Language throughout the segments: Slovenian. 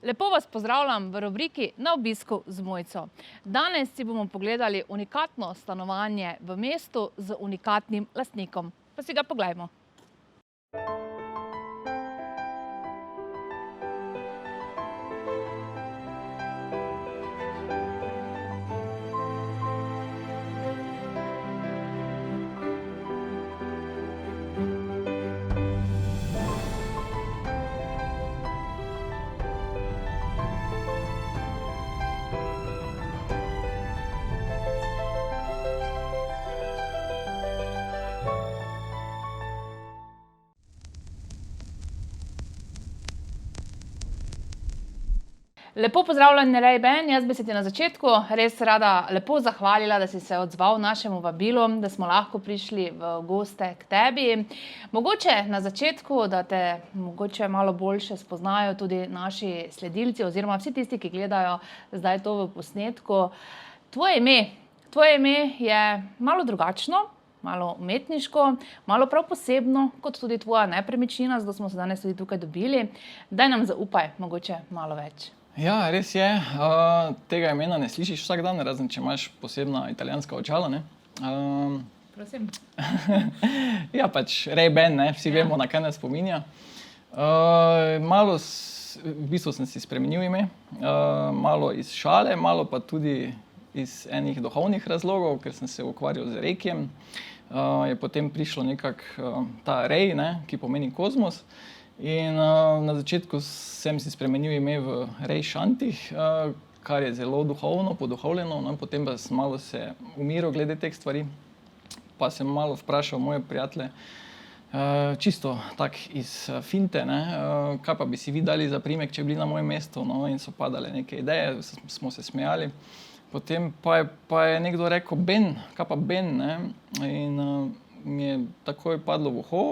Lepo vas pozdravljam v rubriki Na obisku z Mojco. Danes si bomo pogledali unikatno stanovanje v mestu z unikatnim lastnikom. Pa si ga poglejmo. Lepo pozdravljen, Ray Ben. Jaz bi se ti na začetku res rada lepo zahvalila, da si se odzval našemu vabilu, da smo lahko prišli v goste k tebi. Mogoče na začetku, da te mogoče malo boljše spoznajo tudi naši sledilci oziroma vsi tisti, ki gledajo zdaj to v posnetku. Tvoje ime je malo drugačno, malo umetniško, malo prav posebno, kot tudi tvoja nepremičnina, zato smo se danes tudi tukaj dobili. Daj nam zaupaj mogoče malo več. Ja, res je. Tega imena ne slišiš vsak dan, razen če imaš posebna italijanska očala, ne? Prosim. Ja, pač Ray Ben, ne? Vsi vemo, na kaj nas spominja. V bistvu sem si spremenil ime, malo iz šale, malo pa tudi iz enih duhovnih razlogov, ker sem se ukvarjal z rekijem. Je potem prišlo nekako ta Ray, ne? Ki pomeni kozmos. In na začetku sem si spremenil ime v Ray Shantih, kar je zelo duhovno, poduhovljeno, no, potem pa sem malo se umiril glede teh stvari, pa sem malo vprašal moje prijatelje, čisto tak iz finte, ne, kaj pa bi si vi dali za priimek, če bi bili na mojem mestu, no, in so padale neke ideje, smo se smejali. Potem pa je nekdo rekel Ben, kaj pa Ben, ne, in mi je takoj padlo v uho,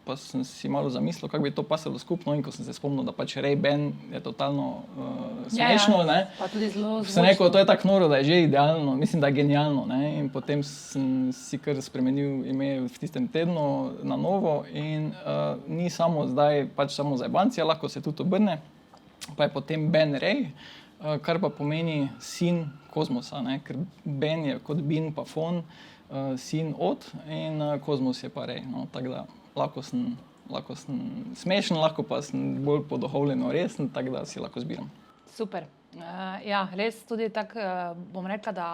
pa sem si malo zamislil, kako bi to pasalo skupno, in ko sem se spomnil, da pač Ray Ben je totalno smešno, ne. Pa tudi zelo Sem rekel, to je tako noro, da je že idealno, mislim, da je genialno, ne. In potem sem si kar spremenil ime v tistem tednu na novo in ni samo zdaj pač samo zajbancija, lahko se tudi obrne, pa je potem Ben Ray, kar pa pomeni sin kozmosa, ne, ker Ben je kot bin pa fon, sin od in kozmos je pa Ray, no, tako da lahko sem smešen, lahko pa sem bolj poduhovljeno resen, tako da si lahko zbiram. Super. Ja, res tudi tako, bom rekla, da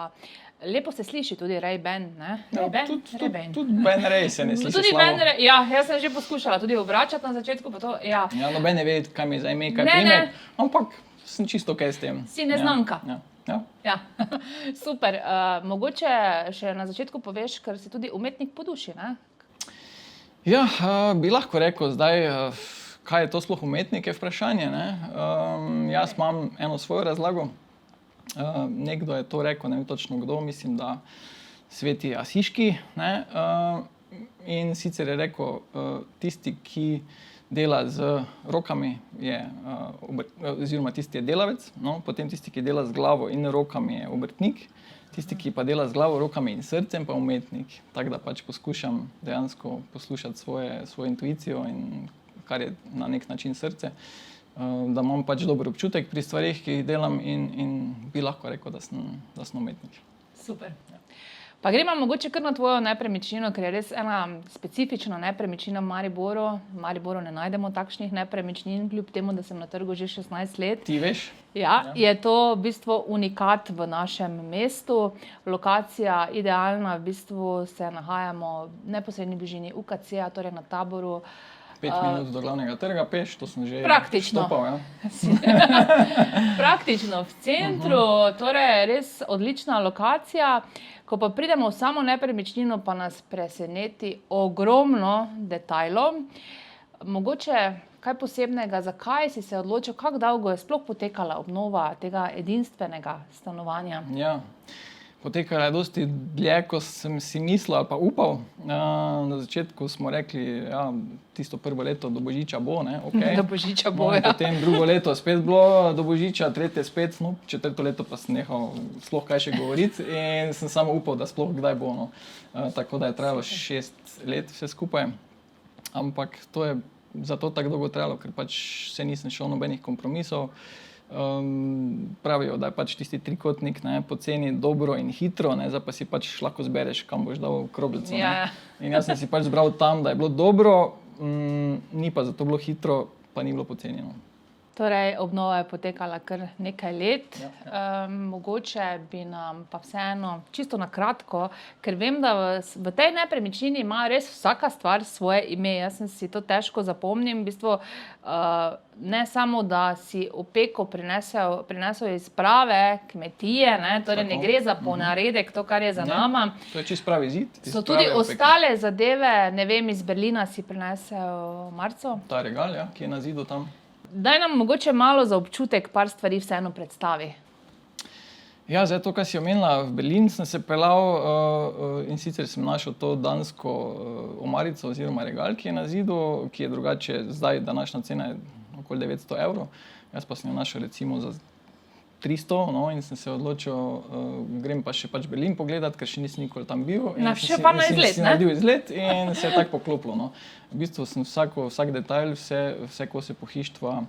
lepo se sliši tudi Ray Ben, ne? Ray Ben? Ray Ben. Tudi Ben Ray se ne sliši Tudi slabo. Ben Ray, ja, jaz sem že poskušala tudi obračati na začetku, pa to, ja. Ja, noben ne ve, kaj mi je za ime, kaj Ne, priimek, ampak sem čisto okej s tem. Si neznanka. Ja. Ja, super. Mogoče še na začetku poveš, ker si tudi umetnik po duši, ne? Ja, bi lahko rekel zdaj, kaj je to sploh umetnik, je vprašanje, ne. Jaz imam eno svojo razlago. Nekdo je to rekel, ne vem točno kdo, mislim, da Sveti Asiški, ne. In sicer je rekel, tisti, ki dela z rokami, oziroma tisti je delavec, no, potem tisti, ki dela z glavo in rokami, je obrtnik, tisti, ki pa dela z glavo, rokami in srcem, pa umetnik. Tako da pač poskušam dejansko poslušati svojo intuicijo in kar je na nek način srce, da imam pač dober občutek pri stvarih, ki jih delam in bi lahko rekel, da sem umetnik. Super. Pa gremo mogoče kar na tvojo nepremičnino, ker je res ena specifična nepremičnina v Mariboru. V Mariboru ne najdemo takšnih nepremičnin, kljub temu, da sem na trgu že 16 let. Ti veš? Ja, je to v bistvu unikat v našem mestu. Lokacija idealna, v bistvu se nahajamo v neposredni bližini UKC-ja, torej na Taboru. 5 minut do glavnega trga peš, to sem že Praktično. štopal, ja. Praktično v centru, torej res odlična lokacija. Ko pa pridemo v samo nepremičnino, pa nas preseneti ogromno detajlov. Mogoče kaj posebnega, zakaj si se odločil, kako dolgo je sploh potekala obnova tega edinstvenega stanovanja? Ja, potekala je dosti dlje, ko sem si mislil ali pa upal. Na začetku smo rekli, ja, tisto prvo leto do Božiča bo, ne, okej. Do Božiča bo, No, ja. potem drugo leto spet bilo do Božiča, tretje spet, no, četrto leto pa sem nehal sploh kaj še govoriti in sem samo upal, da sploh kdaj bo, no. Tako da je trajalo 6 let vse skupaj. Ampak to je zato tako dolgo trajalo, ker pač se nisem šel nobenih kompromisov. Pravijo, da je pač tisti trikotnik, ne, poceni, dobro in hitro, ne, zdaj pa si pač lahko zbereš, kam boš dal kroglico. Ja. In jaz sem si pač zbral tam, da je bilo dobro, ni pa zato bilo hitro, pa ni bilo poceni. No. Torej, obnova je potekala kar nekaj let. Ja. Mogoče bi nam pa vseeno, čisto na kratko, ker vem, da v tej nepremičnini ima res vsaka stvar svoje ime. Jaz sem si to težko zapomnim. V bistvu, ne samo, da si opeko prinesel iz prave kmetije, ne? Torej ne gre za ponaredek, to, kar je za nama. To je čist pravi zid. So tudi ostale zadeve, ne vem, iz Berlina si prinesel marco. Ta regal, ja, ki je na zidu tam. Daj nam mogoče malo za občutek par stvari vseeno predstavi. Ja, zdaj to, kar si omenila, v Berlin sem se peljal in sicer sem našel to dansko omarico oziroma regal, ki je na zidu, ki je drugače, zdaj današnja cena je okoli 900 evrov. Jaz pa sem jo našel recimo za 300, no, in sem se odločil, grem pa še pač Berlin pogledat, ker še nisem nikoli tam bil. Še pa na izlet, ne? Naredil izlet in se je tako poklopilo. No. V bistvu sem vsak detajl, vse kose pohištva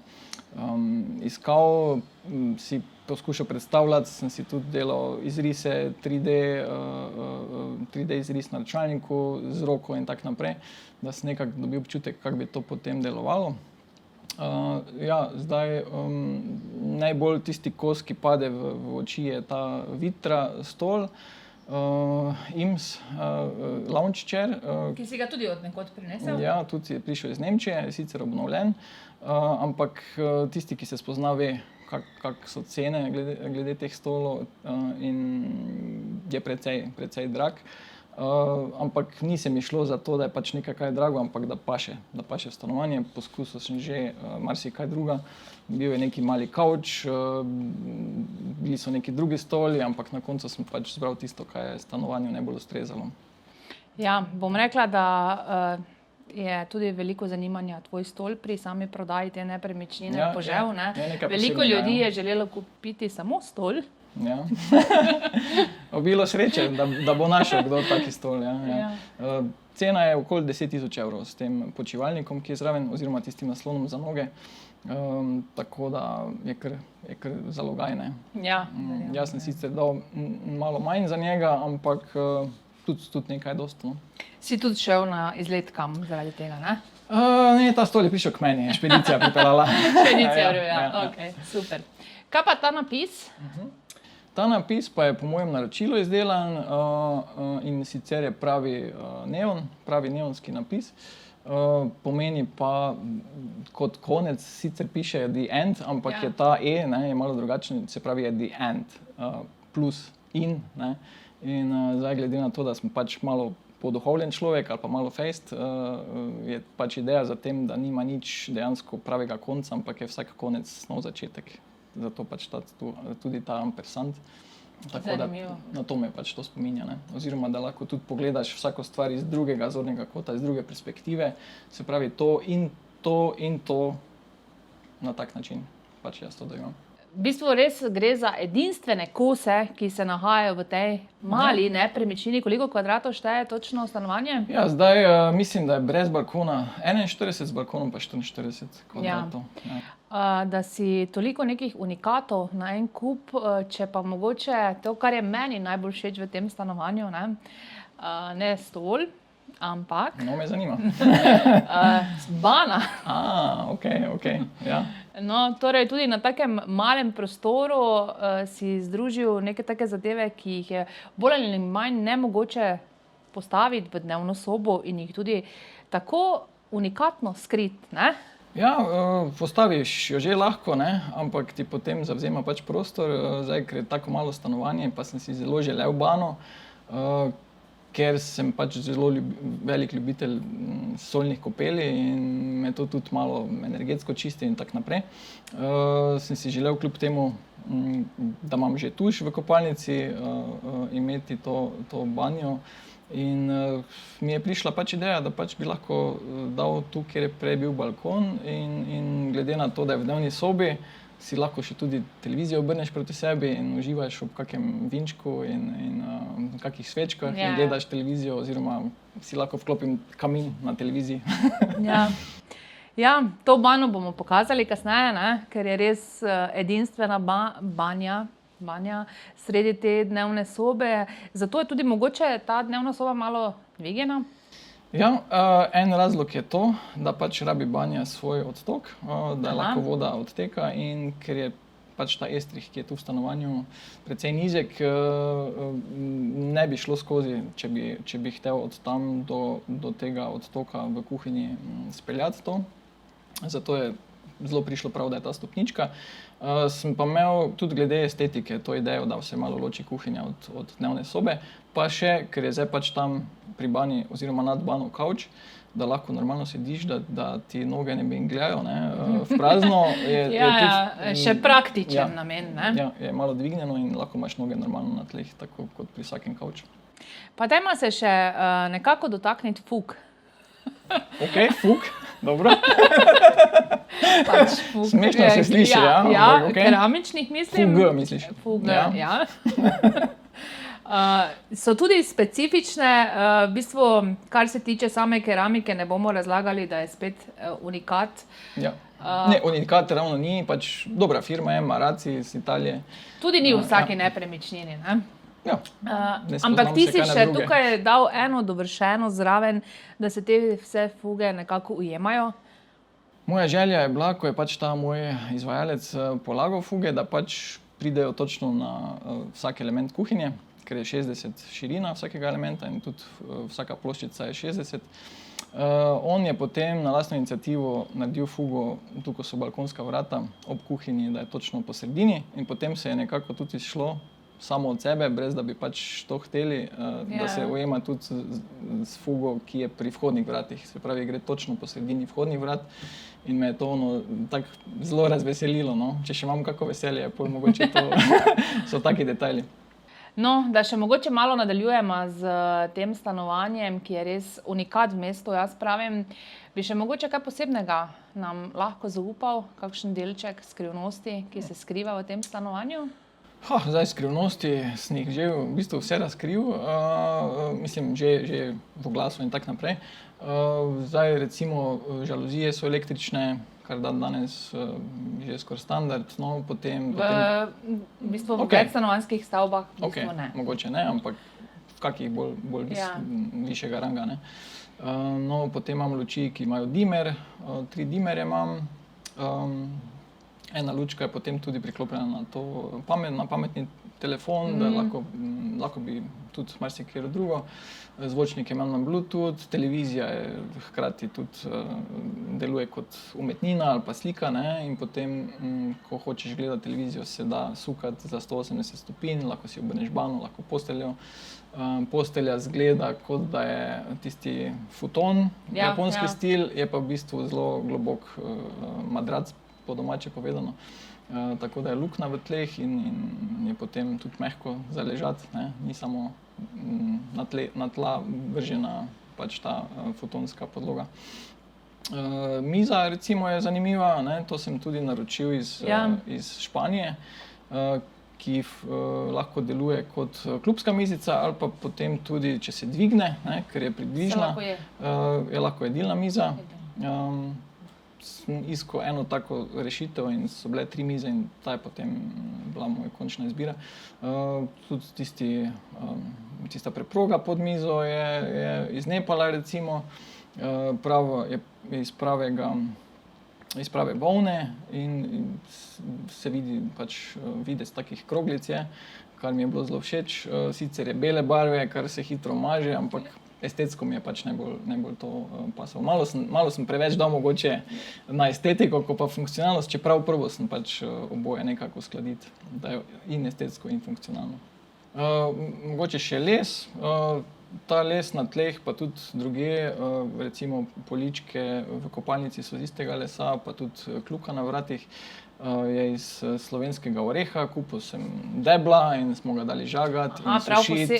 iskal, si poskušal predstavljati, sem si tudi delal izrise, 3D izris na računalniku z roko in tako naprej, da sem nekako dobil občutek, kako bi to potem delovalo. Ja, zdaj najbolj tisti kos, ki pade v oči, je ta Vitra stol, IMS lounge chair. Ki si ga tudi od nekod prinesel? Ja, tudi je prišel iz Nemčije, je sicer obnovljen, ampak tisti, ki se spozna, ve, kak so cene glede teh stolov in je precej drag. Ampak ni se mi šlo za to, da je pač nekaj kaj drago, ampak da paše v stanovanje. Poskusil sem že marsikaj druga. Bil je neki mali kavč, bili so neki drugi stoli, ampak na koncu sem pač zbral tisto, kar je stanovanju najbolj ustrezalo. Ja, bom rekla, da je tudi veliko zanimanja tvoj stol pri sami prodaji te nepremičnine požel. Ne? Veliko ljudi je želelo kupiti samo stol. Ja. Obilo sreče, da bo našel kdo taki stol. Ja. Cena je okoli 10 000 evrov s tem počivalnikom, ki je zraven, oziroma tistim naslonom za noge. Tako da je kar zalogaj. Ja. Jaz sem sicer dal malo manj za njega, ampak tudi nekaj dosti. No. Si tudi šel na izlet kam zaradi tega, ne? Ne, ta stol je prišel k meni, špedicija pripeljala. Špedicija, ja. Okay, super. Kaj pa ta napis? Ta napis pa je po mojem naročilu izdelan in sicer je pravi neonski napis. Pomeni pa kot konec, sicer piše The End, ampak je ta E, ne, je malo drugačen, se pravi je The End plus in. Ne. In zdaj glede na to, da sem pač malo poduhovljen človek ali pa malo fejst, je pač ideja za tem, da nima nič dejansko pravega konca, ampak je vsak konec nov začetek. Zato pač tudi ta ampersand. Tako da na to me pač to spominja. Ne? Oziroma, da lahko tudi pogledaš vsako stvar iz drugega zornega kota, iz druge perspektive. Se pravi to in to na tak način. Pač jaz to dojemam. V bistvu res gre za edinstvene kose, ki se nahajajo v tej mali nepremičnini. Koliko kvadratov šteje točno stanovanje? Ja, zdaj mislim, da je brez balkona 41, z balkonom pa 44 kvadratov. Ja. Da si toliko nekih unikatov na en kup, če pa mogoče to, kar je meni najbolj všeč v tem stanovanju, ne stol, ampak... No, me zanima. Bana. Ok, ja. No, torej tudi na takem malem prostoru si združil neke take zadeve, ki jih je bolj ali manj nemogoče postaviti v dnevno sobo in jih tudi tako unikatno skriti, ne? Ja, postaviš jo že lahko, ne? Ampak ti potem zavzema pač prostor, zdaj, ker je tako malo stanovanje, pa sem si zelo želel bano, ker sem pač zelo velik ljubitelj solnih kopeli in me to tudi malo energetsko čisti in tako naprej. Sem si želel kljub temu, da imam že tuš v kopalnici, imeti to banjo. In mi je prišla pač ideja, da pač bi lahko dal tu, kjer je prej bil balkon in glede na to, da je v dnevni sobi, si lahko še tudi televizijo obrneš proti sebi in uživaš ob kakem vinčku in kakih svečkah in gledaš televizijo oziroma si lahko vklopim kamin na televiziji. Ja. Ja, to banjo bomo pokazali kasneje, ne? Ker je res edinstvena banja sredi te dnevne sobe. Zato je tudi mogoče ta dnevna soba malo dvignjena. Ja, en razlog je to, da pač rabi banja svoj odtok, da lahko voda odteka in ker je pač ta estrih, ki je tu v stanovanju precej nizek, ne bi šlo skozi, če bi hotel od tam do tega odtoka v kuhinji speljati to. Zato je zelo prišlo prav, da je ta stopnička. Sem pa imel tudi glede estetike to idejo, da se malo loči kuhinja od dnevne sobe, pa še, ker je zdaj pač tam pri banji oziroma nad banjo kavč, da lahko normalno sediš, da ti noge ne bingljajo, ne, v prazno. Še praktičen namen, ne? Ja, je malo dvignjeno in lahko imaš noge normalno na tleh, tako kot pri vsakem kavču. Pa dajmo se še nekako dotakniti fug. Ok, fug, dobro. Pač fug. Smešno se sliši, ja. Ja, Okay. keramičnih mislim. Fug, misliš? Fug, ja. So tudi specifične, v bistvu, kar se tiče same keramike, ne bomo razlagali, da je spet unikat. Ja. Ne, unikat ravno ni, pač dobra firma je, Maraci iz Italije. Tudi ni v vsaki nepremičnini, ne? Ja. Ampak ti si še tukaj dal eno dovršeno zraven, da se te vse fuge nekako ujemajo. Moja želja je bila, ko je pač ta moj izvajalec polagal fuge, da pač pridejo točno na vsak element kuhinje, ker je 60 širina vsakega elementa in tudi vsaka ploščica je 60. On je potem na lastno iniciativo naredil fugo, tukaj so balkonska vrata ob kuhinji, da je točno po sredini in potem se je nekako tudi šlo samo od sebe, brez da bi pač to hteli, da se ujema tudi s fugo, ki je pri vhodnih vratih. Se pravi, gre točno po sredini vhodnih vrat in me je to tako zelo razveselilo. No. Če še imam kako veselje, pol mogoče to so taki detajli. No, da še mogoče malo nadaljujemo z tem stanovanjem, ki je res unikat v mestu, jaz pravim. Bi še mogoče kaj posebnega nam lahko zaupal, kakšen delček skrivnosti, ki se skriva v tem stanovanju? Zdaj skrivnosti sem jih že v bistvu vse razkril, mislim, že v glasu in tak naprej. Zdaj recimo žaluzije so električne, kar danes že skoraj standard, no, potem... V bistvu v večstanovanjskih stavbah v bistvu ne. Mogoče ne, ampak v kakih bolj višjega ranga, ne. No, potem imam luči, ki imajo dimer, 3 dimerje imam. Ena lučka je potem tudi priklopljena na pametni telefon, da lahko bi tudi marsikatero drugo. Zvočnik imam na Bluetooth, televizija je hkrati tudi deluje kot umetnina ali pa slika, ne? In potem, ko hočeš gledati televizijo, se da sukati za 180 stopinj, lahko si obrneš bano, lahko posteljo. Postelja zgleda, kot da je tisti futon, japonski stil, je pa v bistvu zelo globok madrac, po domače povedano. Tako da je luknja v tleh in je potem tudi mehko za ležati, ne? Ni samo na tla vržena pač ta futonska podloga. Miza recimo je zanimiva, ne? To sem tudi naročil iz Španije, ki lahko deluje kot klubska mizica ali pa potem tudi, če se dvigne, ne? Ker je pridvižna, lahko jedilna miza. Sem iskal eno tako rešitev in so bile 3 mize in ta je potem bila moja končna izbira. Tudi tista preproga pod mizo je iz Nepala recimo, je iz prave volne in se vidi pač videz takih kroglic je, kar mi je bilo zelo všeč. Sicer je bele barve, kar se hitro maže, ampak estetsko mi je pač najbolj to pasalo. Malo sem preveč dal mogoče na estetiko, ko pa funkcionalnost, čeprav prvo sem pač oboje nekako uskladiti, da je in estetsko in funkcionalno. Mogoče še les, ta les na tleh pa tudi drugje, recimo poličke v kopalnici so iz istega lesa, pa tudi kljuka na vratih je iz slovenskega oreha, kupil sem debla in smo ga dali žagati in sušiti.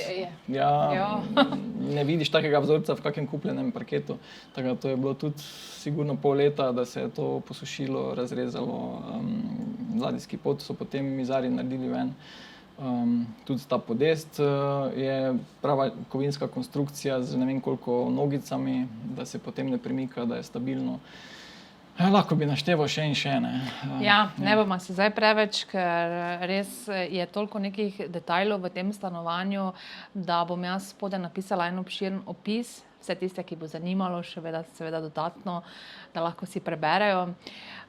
Ne vidiš takega vzorca v kakem kupljenem parketu, tako da to je bilo tudi sigurno pol leta, da se je to posušilo, razrezalo. Ladijski pod so potem mizarji naredili ven. Tudi ta podest je prava kovinska konstrukcija z ne vem koliko nogicami, da se potem ne premika, da je stabilno. Lahko bi našteval še in še. Ne bomo se zdaj preveč, ker res je toliko nekih detajlov v tem stanovanju, da bom jaz spodaj napisala en obširen opis, vse tiste, ki bo zanimalo, seveda dodatno, da lahko si preberejo.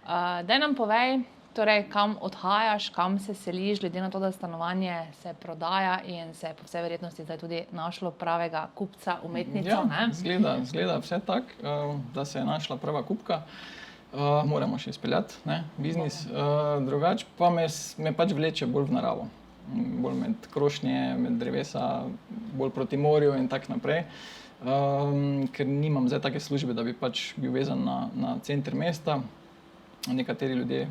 Daj nam povej, torej, kam odhajaš, kam se seliš, glede na to, da stanovanje se prodaja in se je po vsej verjetnosti zdaj tudi našlo pravega kupca, umetnico. Zgleda vse tako, da se je našla prava kupka. Moramo še izpeljati biznis. Drugače pa me pač vleče bolj v naravo. Bolj med krošnje, med drevesa, bolj proti morju in tako naprej. Ker nimam zdaj take službe, da bi pač bil vezan na center mesta. Nekateri ljudje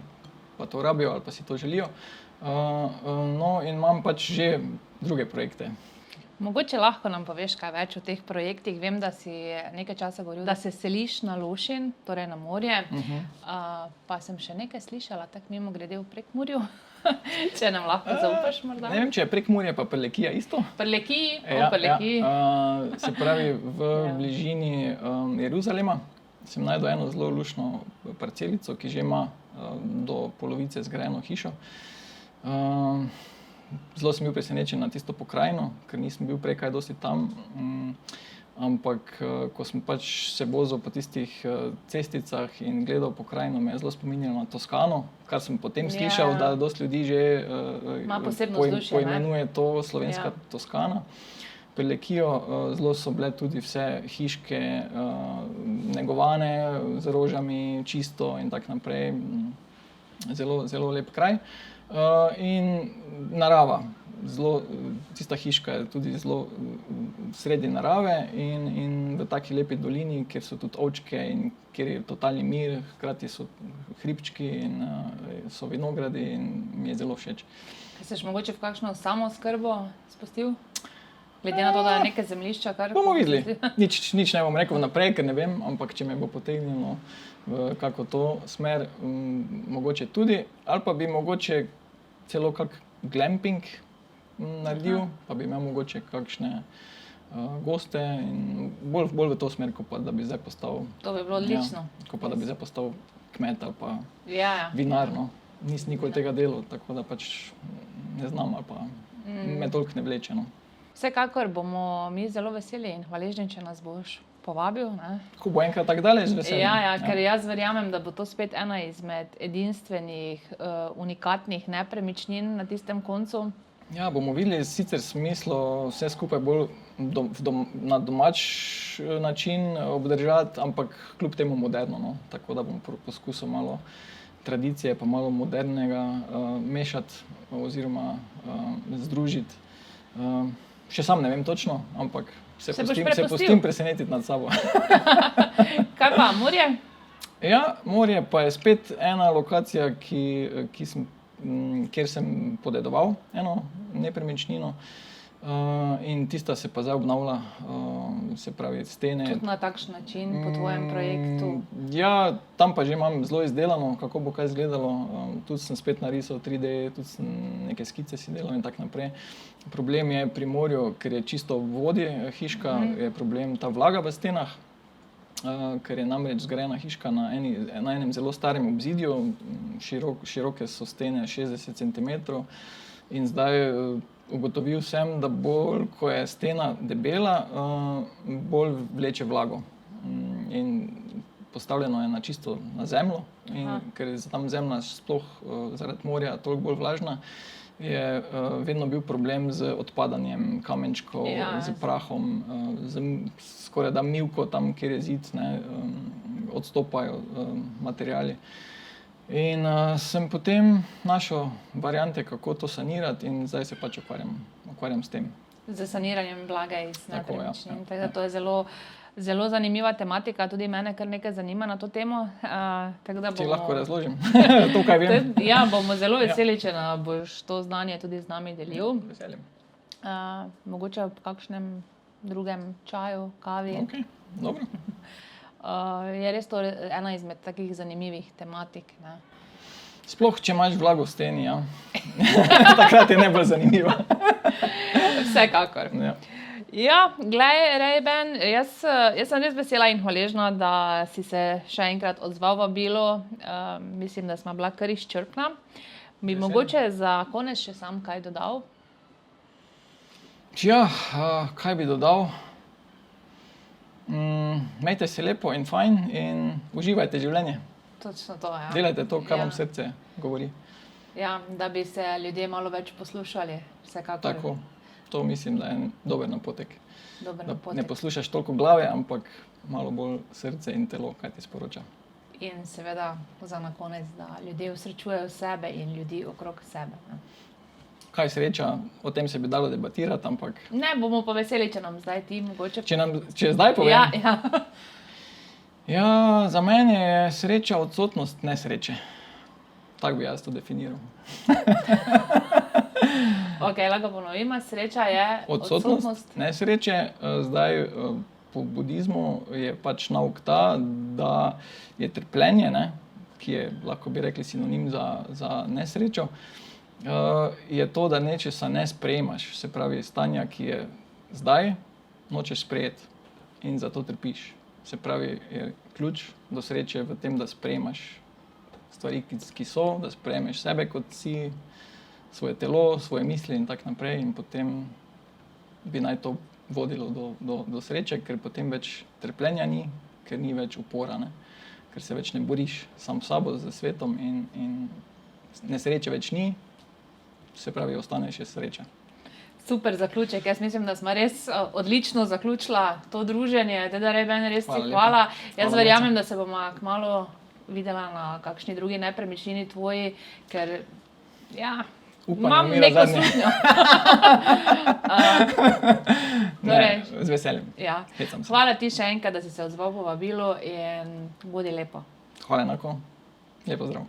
pa to rabijo ali pa si to želijo. In imam pač že druge projekte. Mogoče lahko nam poveš kaj več o teh projektih. Vem, da si nekaj časa govoril, da se seliš na Lošinj, torej na morje. Pa sem še nekaj slišala, tako mimogrede v Prekmurju. Če nam lahko zaupaš morda. Ne vem, če je Prekmurje pa Prlekija isto. Prlekiji. Se pravi, v bližini Jeruzalema sem našel eno zelo luštno parcelico, ki že ima do polovice zgrajeno hišo. Zelo sem bil presenečen na tisto pokrajino, ker nisem bil prej kaj dosti tam. Ampak ko sem pač se vozil po tistih cesticah in gledal pokrajino, me je zelo spominjalo na Toskano, kar sem potem slišal, da dosti ljudi že poimenuje to slovenska Toskana. Prelekijo, zelo so bile tudi vse hiške negovane z rožami, čisto in tako naprej. Zelo lep kraj. In narava. Tista hiška je tudi zelo sredi narave in v taki lepi dolini, kjer so tudi ovčke in kjer je totalni mir, hkrati so hribčki in so vinogradi in mi je zelo všeč. Seš mogoče v kakšno samooskrbo spustil? Glede na to, da je nekaj zemljišča, kar... Bomo videli. Nič ne bom rekel naprej, ker ne vem, ampak če me bo potegnilo v kako to smer, mogoče tudi. Ali pa bi mogoče celo kak glamping naredil, pa bi imel mogoče kakšne goste in bolj v to smer, ko pa da bi zdaj postal... To bi bilo odlično. Ko pa da bi zdaj postal kmet ali pa vinar. Nisem nikoli tega delal, tako da pač ne znam ali pa me toliko ne vleče. Vsekakor bomo mi zelo veseli in hvaležni, če nas boš povabil. Ko bo enkrat tako daleč, veselim. Ker jaz verjamem, da bo to spet ena izmed edinstvenih, unikatnih nepremičnin na tistem koncu. Ja, bomo videli, sicer smislo vse skupaj bolj na domač način obdržati, ampak kljub temu moderno. Tako da bom poskusil malo tradicije pa malo modernega mešati oziroma združiti. Še sam ne vem točno, ampak se pustim presenetiti nad sabo. Kaj pa, morje? Ja, morje pa je spet ena lokacija, kjer sem podedoval eno nepremičnino. In tista se pa zdaj obnavlja, se pravi stene. Tudi na takšen način po tvojem projektu? Ja, tam pa že imam zelo izdelano, kako bo kaj izgledalo. Tudi sem spet narisal 3D, tudi sem neke skice si delal in tako naprej. Problem je pri morju, ker je čisto v vodi hiška, je problem ta vlaga v stenah, ker je namreč zgrajena hiška na enem zelo starem obzidju, široke so stene 60 cm in zdaj ugotovil sem, da bolj, ko je stena debela, bolj vleče vlago. In postavljeno je čisto na zemljo, ker je tam zemlja sploh zaradi morja toliko bolj vlažna, je vedno bil problem z odpadanjem kamenčkov, z prahom, skoraj da mivko tam, kjer je zid, odstopajo materiali. In sem potem našel variante, kako to sanirati in zdaj se pač ukvarjam s tem. Z saniranjem vlage iz nepremičnin. To je zelo zanimiva tematika, tudi mene kar nekaj zanima na to temo. Ti lahko razložim to, kaj vem. Ja, bomo zelo veseli, če boš to znanje tudi z nami delil. Veselim. Mogoče ob kakšnem drugem čaju, kavi. Ok, dobro. Je res to ena izmed takih zanimivih tematik. Sploh, če imaš vlago v steni, ja. Takrat je najbolj zanimivo. Vsekakor. Ja. Ja, glej, Rejben, jaz sem res vesela in hvaležna, da si se še enkrat odzval vabilo. Mislim, da smo bila kar izčrpna. Bi Vesela. mogoče za konec še sam kaj dodal? Ja, kaj bi dodal? Imejte se lepo in fajn in uživajte življenje. Točno to, ja. Delajte to, kar vam Ja. srce govori. Ja, da bi se ljudje malo več poslušali, vsekakor. Tako, to mislim, da je en dober napotek. Dober Da napotek. ne poslušaš toliko glave, ampak malo bolj srce in telo, kaj ti sporoča. In seveda za na konec, da ljudje osrečujejo sebe in ljudi okrog sebe. Ne. Kaj sreča, o tem se bi dalo debatirati, ampak Ne, bomo pa veseli, če nam zdaj ti mogoče... če zdaj povem, Ja, ja. ja, za mene je sreča odsotnost nesreče. Tako bi jaz to definiral. Ok, lahko ponovimo, sreča je Odsotnost nesreče, zdaj po budizmu je pač nauk ta, da je trpljenje, ne, ki je, lahko bi rekli, sinonim za nesrečo, je to, da nečesa ne sprejemaš, se pravi stanja, ki je zdaj, nočeš sprejeti in zato trpiš. Se pravi, je ključ do sreče v tem, da sprejemaš stvari, ki so, da sprejmeš sebe kot si, svoje telo, svoje misli in tako naprej in potem bi naj to vodilo do sreče, ker potem več trpljenja ni, ker ni več upora, ne? Ker se več ne boriš sam s sabo, z svetom in nesreče več ni, se pravi, ostane še sreča. Super zaključek. Jaz mislim, da smo res odlično zaključila to druženje. Teda Rejben, res ti Hvala lepa. hvala. Jaz Hvala, verjamem, da se bomo kmalu videla na kakšni drugi nepremičnini tvoji, ker ja, Upanje imam umira neko zadnje. slutnjo. Ne, Torej, z veseljem. ja. Hecam se. Hvala ti še enkrat, da si se odzval po vabilu in bodi lepo. Hvala enako. Lep pozdrav.